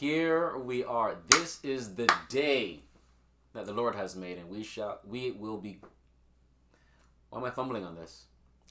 here we are. This is the day that the Lord has made, and we will be. Why am I fumbling on this?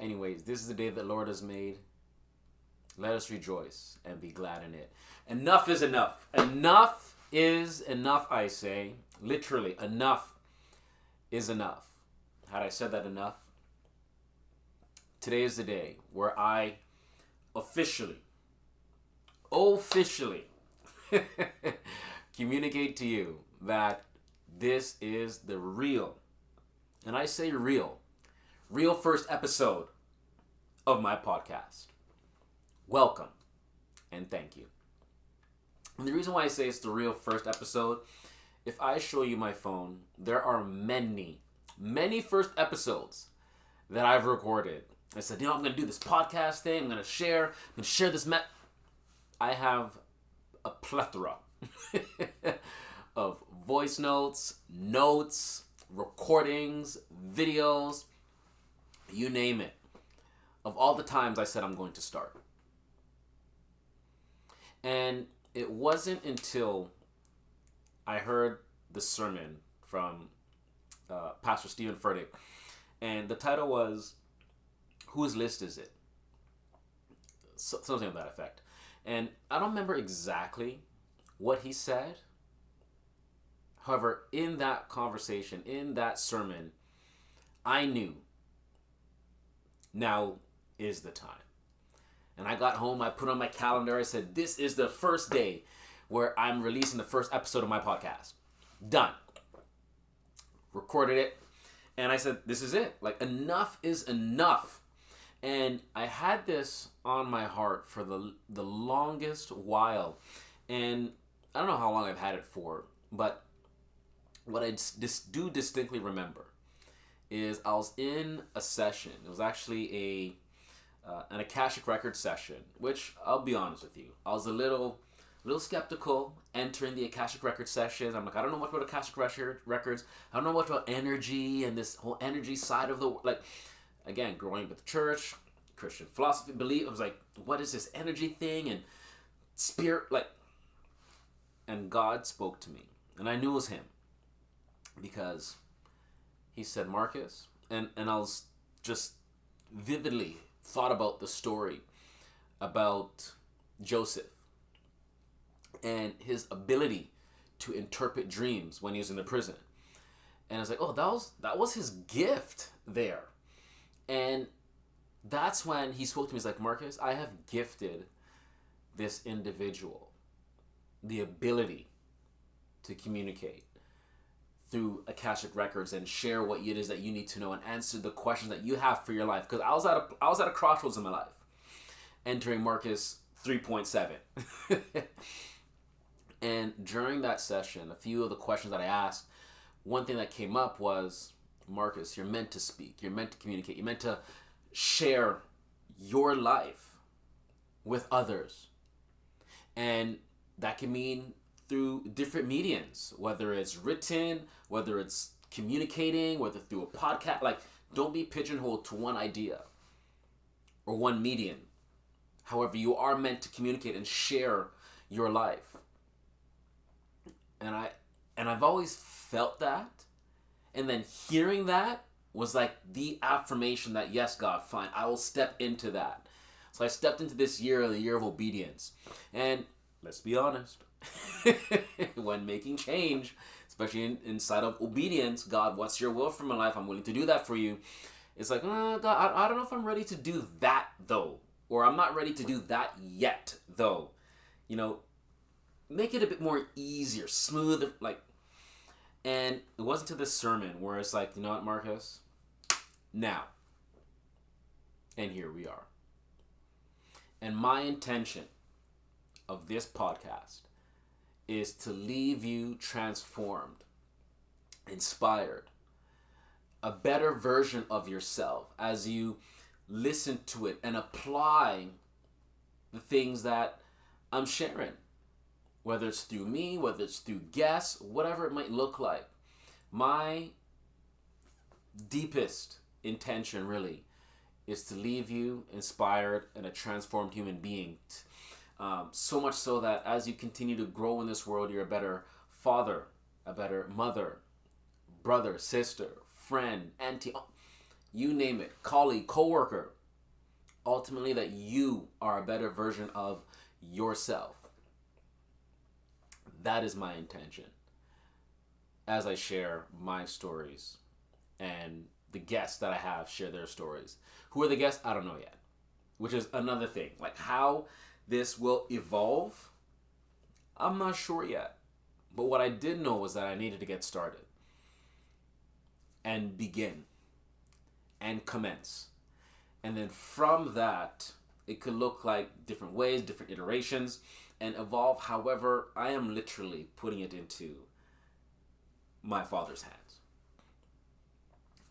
Anyways, this is the day that the Lord has made. Let us rejoice and be glad in it. Enough is enough. Enough is enough, I say. Literally, enough is enough. Had I said that enough? Today is the day where I officially communicate to you that this is the real, and I say real first episode of my podcast. Welcome and thank you. And the reason why I say it's the real first episode, if I show you my phone, there are many first episodes that I've recorded. I said, I'm going to do this podcast thing. I'm going to share this. I have a plethora of voice notes, recordings, videos, you name it, of all the times I said I'm going to start. And it wasn't until I heard the sermon from Pastor Stephen Furtick, and the title was, Whose List Is It? Something of that effect. And I don't remember exactly what he said. However, in that conversation, in that sermon, I knew now is the time. And I got home, I put on my calendar, I said, this is the first day where I'm releasing the first episode of my podcast. Done. Recorded it. And I said, this is it. Like, enough is enough. And I had this on my heart for the longest while. And I don't know how long I've had it for, but what I do distinctly remember is I was in a session. It was actually an Akashic Records session, which I'll be honest with you, I was a little skeptical entering the Akashic Records sessions. I'm like, I don't know much about Akashic Records. I don't know much about energy and this whole energy side of the, like, again, growing up with the church, Christian philosophy, belief. I was like, what is this energy thing and spirit, like, and God spoke to me, and I knew it was him, because he said, Marcus, and I was just vividly thought about the story about Joseph and his ability to interpret dreams when he was in the prison. And I was like, oh, that was his gift there. And that's when he spoke to me. He's like, Marcus, I have gifted this individual the ability to communicate through Akashic Records and share what it is that you need to know and answer the questions that you have for your life. Because I was at a crossroads in my life, entering Marcus 3.7. And during that session, a few of the questions that I asked, one thing that came up was, Marcus, you're meant to speak. You're meant to communicate. You're meant to share your life with others. And that can mean through different mediums, whether it's written, whether it's communicating, whether through a podcast. Like, don't be pigeonholed to one idea or one medium. However, you are meant to communicate and share your life. And I've always felt that. And then hearing that was like the affirmation that, yes, God, fine, I will step into that. So I stepped into this year, the year of obedience. And let's be honest, when making change, especially inside of obedience, God, what's your will for my life? I'm willing to do that for you. It's like, God, I don't know if I'm ready to do that though. Or I'm not ready to do that yet though. You know, make it a bit more easier, smoother, like. And it wasn't to this sermon where it's like, you know what, Marcus? Now. And here we are. And my intention of this podcast is to leave you transformed, inspired, a better version of yourself as you listen to it and apply the things that I'm sharing. Whether it's through me, whether it's through guests, whatever it might look like. My deepest intention really is to leave you inspired and a transformed human being. So much so that as you continue to grow in this world, you're a better father, a better mother, brother, sister, friend, auntie, you name it, colleague, coworker. Ultimately, that you are a better version of yourself. That is my intention as I share my stories and the guests that I have share their stories. Who are the guests? I don't know yet, which is another thing. Like how this will evolve, I'm not sure yet. But what I did know was that I needed to get started and begin and commence. And then from that, it could look like different ways, different iterations, and evolve however I am literally putting it into my Father's hands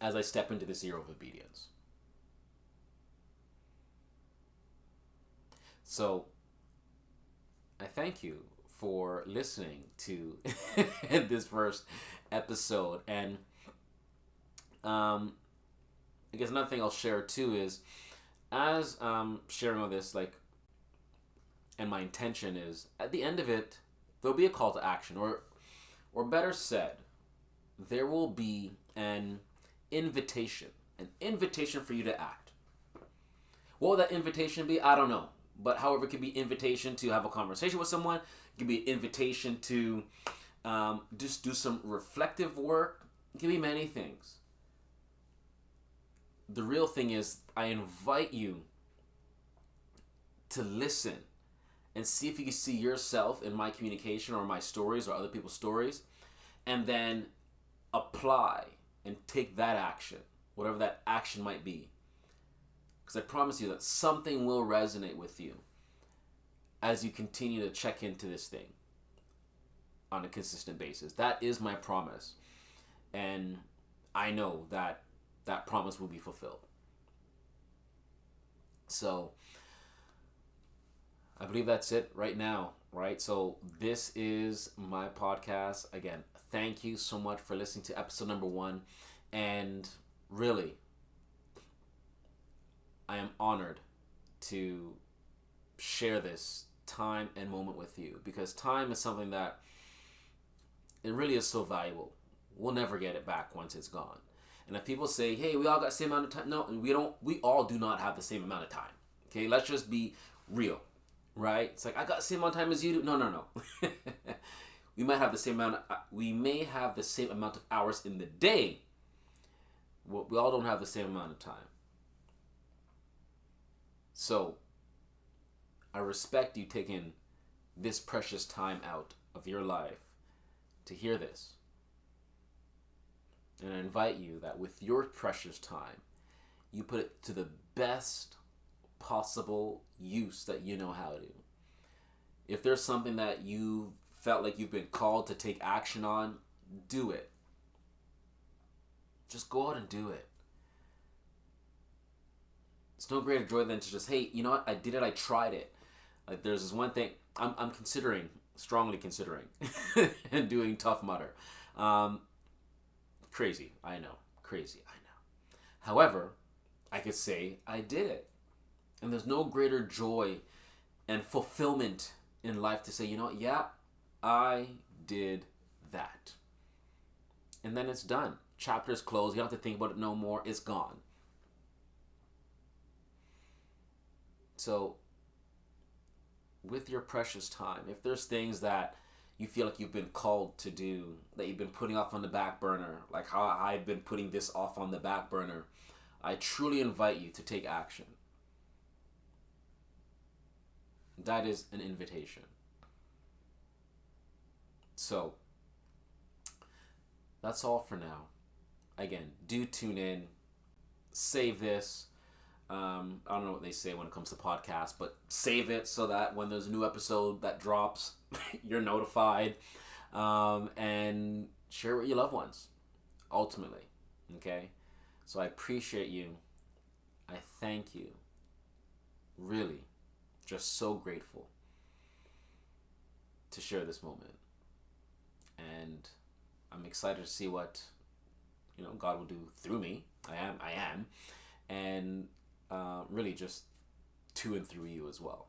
as I step into this year of obedience. So I thank you for listening to this first episode. And I guess another thing I'll share too is as sharing all this, like, and my intention is at the end of it, there'll be a call to action, or better said, there will be an invitation for you to act. What will that invitation be? I don't know. But however, it could be invitation to have a conversation with someone. It could be an invitation to just do some reflective work. It can be many things. The real thing is I invite you to listen and see if you can see yourself in my communication or my stories or other people's stories, and then apply and take that action, whatever that action might be. Because I promise you that something will resonate with you as you continue to check into this thing on a consistent basis. That is my promise. And I know that that promise will be fulfilled. So I believe that's it right now, right? So this is my podcast. Again, thank you so much for listening to episode number 1. And really, I am honored to share this time and moment with you, because time is something that it really is so valuable. We'll never get it back once it's gone. And if people say, hey, we all got the same amount of time. No, we don't. We all do not have the same amount of time. Okay, let's just be real, right? It's like, I got the same amount of time as you do. No. We might have the same amount. We may have the same amount of hours in the day. We all don't have the same amount of time. So I respect you taking this precious time out of your life to hear this. And I invite you that with your precious time, you put it to the best possible use that you know how to. If there's something that you felt like you've been called to take action on, do it. Just go out and do it. It's no greater joy than to just, hey, you know what? I did it. I tried it. Like, there's this one thing I'm strongly considering, and doing Tough Mudder. Crazy, I know. However, I could say I did it. And there's no greater joy and fulfillment in life to say, you know what? Yeah, I did that. And then it's done. Chapter's closed. You don't have to think about it no more. It's gone. So, with your precious time, if there's things that you feel like you've been called to do, that you've been putting off on the back burner, like how I've been putting this off on the back burner, I truly invite you to take action. That is an invitation. So, that's all for now. Again, do tune in, save this. I don't know what they say when it comes to podcasts, but save it so that when there's a new episode that drops, you're notified, and share it with your loved ones, ultimately, okay? So I appreciate you. I thank you. Really, just so grateful to share this moment. And I'm excited to see what, God will do through me. I am. And really just to and through you as well.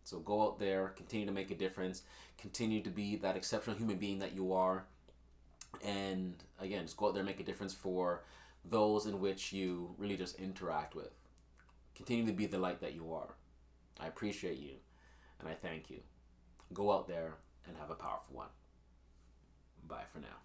So go out there, continue to make a difference, continue to be that exceptional human being that you are. And again, just go out there and make a difference for those in which you really just interact with. Continue to be the light that you are. I appreciate you and I thank you. Go out there and have a powerful one. Bye for now.